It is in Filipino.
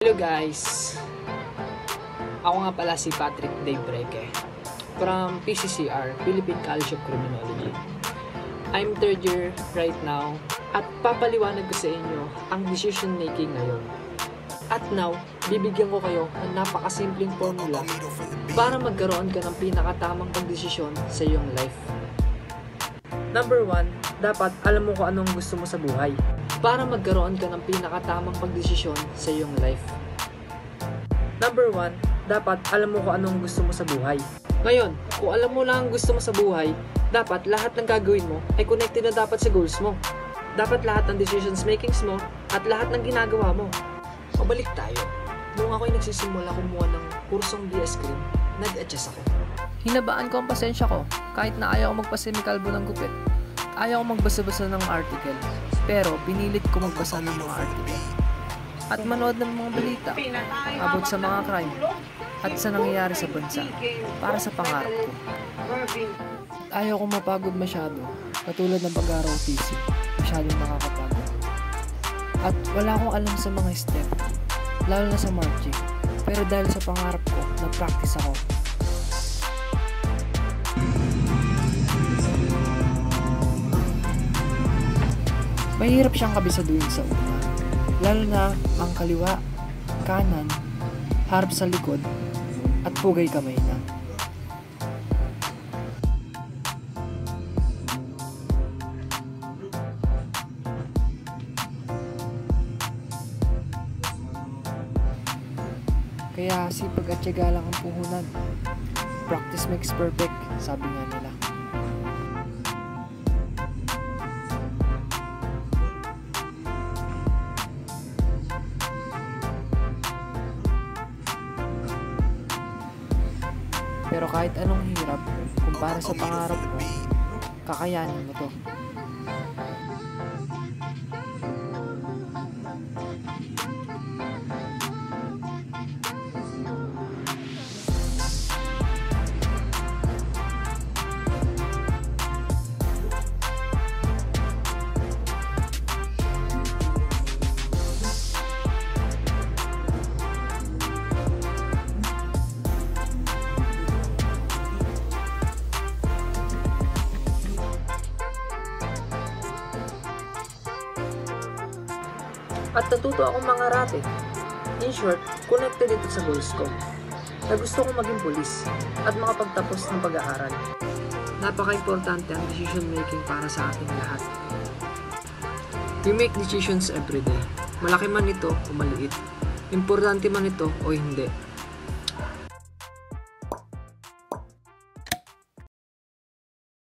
Hello guys! Ako nga pala si Patrick Daybreque from PCCR, Philippine College of Criminology. I'm third year right now at papaliwanag ko sa inyo ang decision making ngayon. At now, bibigyan ko kayo ng napakasimpleng formula para magkaroon ka ng pinakatamang pagdesisyon sa iyong life. Number 1, dapat alam mo kung anong gusto mo sa buhay para magkaroon ka ng pinakatamang pagdesisyon sa iyong life. Number 1, dapat alam mo kung anong gusto mo sa buhay. Ngayon, kung alam mo lang ang gusto mo sa buhay, dapat lahat ng gagawin mo ay connected na dapat sa goals mo. Dapat lahat ng decisions makings mo at lahat ng ginagawa mo. Pabalik tayo. Nung ako'y nagsisimula kumuha ng kursong BS Cream, nag-adjust ako. Hinabaan ko ang pasensya ko kahit na ayaw ko magpasemikalbo ng gupit. Ayaw ko magbasa-basa ng article, pero pinilit ko magbasa ng mga article. At manood ng mga balita about sa mga crime at sa nangyayari sa bansa para sa pangarap ko. Ayaw ko mapagod masyado, katulad ng pag-aaral PC, masyadong nakakapagod. At wala akong alam sa mga step, lalo na sa marching, pero dahil sa pangarap ko, nag-practice ako. Mahirap siyang kabisaduhin sa una, lalo na ang kaliwa, kanan, harap sa likod, at pugay kamay na. Kaya sipag at tiyaga lang ang puhunan. Practice makes perfect, sabi nga nila. Pero kahit anong hirap, kung para sa pangarap mo, kakayanin mo to. At natuto akong mangarate. In short, connected ito sa goals ko, na gusto kong maging pulis at makapagtapos ng pag-aaral. Napaka-importante ang decision making para sa ating lahat. We make decisions every day. Malaki man ito o maliit. Importante man ito o hindi.